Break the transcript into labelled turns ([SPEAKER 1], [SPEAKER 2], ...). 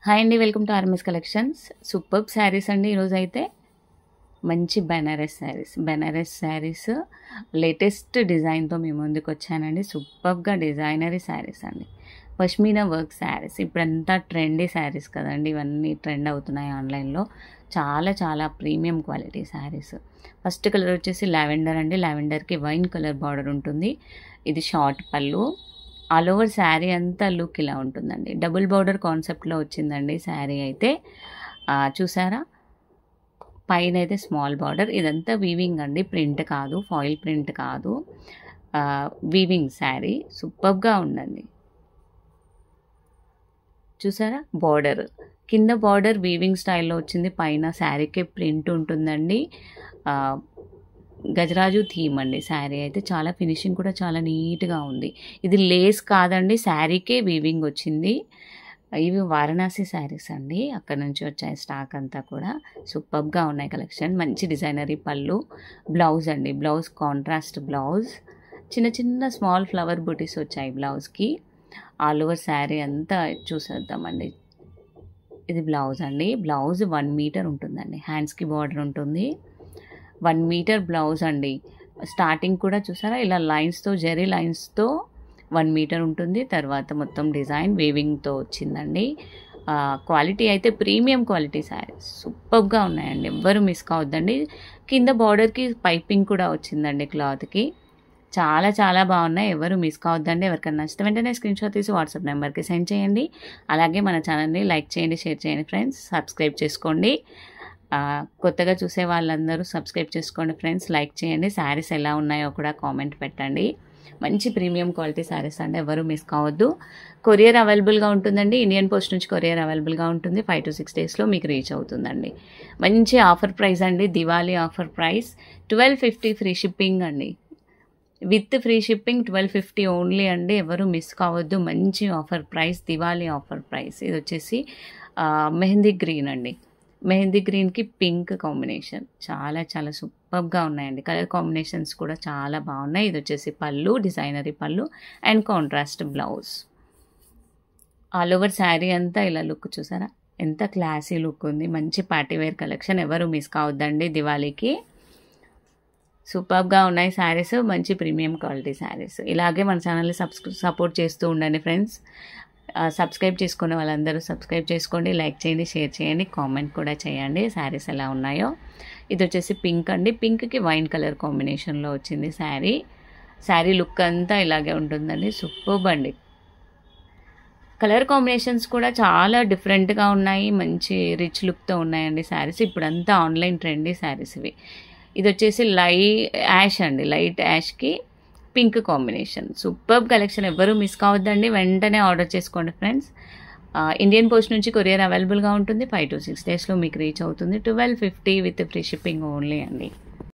[SPEAKER 1] Hi అండి, welcome to RMS collections. Superb saris అండి. ఈరోజు అయితే మంచి బెనారస్ శారీస్ లేటెస్ట్ డిజైన్తో మీ ముందుకు వచ్చానండి. సూపర్బ్గా డిజైనరీ శారీస్ అండి, పష్మీనా వర్క్ శారీస్. ఇప్పుడంతా ట్రెండీ శారీస్ కదండి, ఇవన్నీ ట్రెండ్ అవుతున్నాయి ఆన్లైన్లో. చాలా చాలా premium quality saris. First colour వచ్చేసి లావెండర్ అండి. లావెండర్కి వైన్ కలర్ బార్డర్ ఉంటుంది. ఇది షార్ట్ పళ్ళు. ఆల్ ఓవర్ శారీ అంతా లుక్ ఇలా ఉంటుందండి. డబుల్ బార్డర్ కాన్సెప్ట్లో వచ్చిందండి శారీ అయితే. చూసారా, పైన అయితే స్మాల్ బార్డర్. ఇదంతా వీవింగ్ అండి, ప్రింట్ కాదు, ఫాయిల్ ప్రింట్ కాదు, వీవింగ్ శారీ. సూపర్గా ఉందండి. చూసారా, బార్డర్ కింద బార్డర్ వీవింగ్ స్టైల్లో వచ్చింది, పైన శారీకే ప్రింట్ ఉంటుందండి. గజరాజు థీమ్ అండి శారీ అయితే. చాలా ఫినిషింగ్ కూడా చాలా నీట్గా ఉంది. ఇది లేస్ కాదండి, శారీకే వీవింగ్ వచ్చింది. ఇవి వారణాసి శారీస్ అండి, అక్కడ నుంచి వచ్చాయి స్టాక్ అంతా కూడా. సూపర్గా ఉన్నాయి కలెక్షన్. మంచి డిజైనరీ పళ్ళు. బ్లౌజ్ అండి, బ్లౌజ్ కాంట్రాస్ట్ బ్లౌజ్. చిన్న చిన్న స్మాల్ ఫ్లవర్ బూటీస్ వచ్చాయి బ్లౌజ్కి. ఆల్ ఓవర్ శారీ అంతా చూసేద్దామండి. ఇది బ్లౌజ్ అండి. బ్లౌజ్ 1 మీటర్ ఉంటుందండి. హ్యాండ్స్కి బార్డర్ ఉంటుంది. 1 మీటర్ బ్లౌజ్ అండి. స్టార్టింగ్ కూడా చూసారా, ఇలా లైన్స్తో, జెరీ లైన్స్తో 1 మీటర్ ఉంటుంది. తర్వాత మొత్తం డిజైన్ వీవింగ్తో వచ్చిందండి. క్వాలిటీ అయితే ప్రీమియం క్వాలిటీ శారీస్ సూపర్గా ఉన్నాయండి, ఎవ్వరు మిస్ కావద్దండి. కింద బార్డర్కి పైపింగ్ కూడా వచ్చిందండి క్లాత్కి. చాలా చాలా బాగున్నాయి, ఎవరు మిస్ కావద్దండి. ఎవరికైనా నచ్చితే వెంటనే స్క్రీన్ షాట్ తీసి వాట్సాప్ నెంబర్కి సెండ్ చేయండి. అలాగే మన ఛానల్ని లైక్ చేయండి, షేర్ చేయండి ఫ్రెండ్స్. సబ్స్క్రైబ్ చేసుకోండి. కొత్తగా చూసే వాళ్ళందరూ సబ్స్క్రైబ్ చేసుకోండి ఫ్రెండ్స్, లైక్ చేయండి. శారీస్ ఎలా ఉన్నాయో కూడా కామెంట్ పెట్టండి. మంచి ప్రీమియం క్వాలిటీ శారీస్ అండి, ఎవరు మిస్ కావద్దు. కొరియర్ అవైలబుల్గా ఉంటుందండి. ఇండియన్ పోస్ట్ నుంచి కొరియర్ అవైలబుల్గా ఉంటుంది. 5 to 6 డేస్లో మీకు రీచ్ అవుతుందండి. మంచి ఆఫర్ ప్రైస్ అండి, Diwali offer price. 1250 free shipping అండి. విత్ ఫ్రీ షిప్పింగ్ 1250 ఓన్లీ అండి, ఎవరు మిస్ కావద్దు. మంచి offer price, Diwali offer price. ఇది వచ్చేసి మెహందీ గ్రీన్ అండి. మెహందీ గ్రీన్కి పింక్ కాంబినేషన్. చాలా చాలా సూపర్గా ఉన్నాయండి. కలర్ కాంబినేషన్స్ కూడా చాలా బాగున్నాయి. ఇది వచ్చేసి పళ్ళు, డిజైనరీ పళ్ళు and contrast blouse. All over sari అంతా ఇలా లుక్ చూసారా, ఎంత క్లాసీ లుక్ ఉంది. మంచి పార్టీవేర్ కలెక్షన్, ఎవరు మిస్ కావద్దండి దివాళీకి. సూపర్గా ఉన్నాయి శారీస్, మంచి ప్రీమియం క్వాలిటీ శారీస్. ఇలాగే మన ఛానల్ని సపోర్ట్ చేస్తూ ఉండండి ఫ్రెండ్స్. సబ్స్క్రైబ్ చేసుకునే వాళ్ళందరూ సబ్స్క్రైబ్ చేసుకోండి, లైక్ చేయండి, షేర్ చేయండి, కామెంట్ కూడా చేయండి శారీస్ ఎలా ఉన్నాయో. ఇది వచ్చేసి పింక్ అండి. పింక్కి వైన్ కలర్ కాంబినేషన్లో వచ్చింది శారీ. శారీ లుక్ అంతా ఇలాగే ఉంటుందండి. సూపర్బ్ అండి. కలర్ కాంబినేషన్స్ కూడా చాలా డిఫరెంట్గా ఉన్నాయి, మంచి రిచ్ లుక్తో ఉన్నాయండి శారీస్. ఇప్పుడంతా ఆన్లైన్ ట్రెండీ శారీస్ ఇవి. ఇది వచ్చేసి యాష్ అండి, light Yaskhi pink combination. Superb collection, ఎవ్వరూ మిస్ కావద్దండి. వెంటనే ఆర్డర్ చేసుకోండి ఫ్రెండ్స్. ఇండియన్ పోస్ట్ నుంచి కొరియర్ అవైలబుల్గా ఉంటుంది. 5 to 6 డేస్లో మీకు రీచ్ అవుతుంది. 1250 విత్ ఫ్రీ షిప్పింగ్ ఓన్లీ అండి.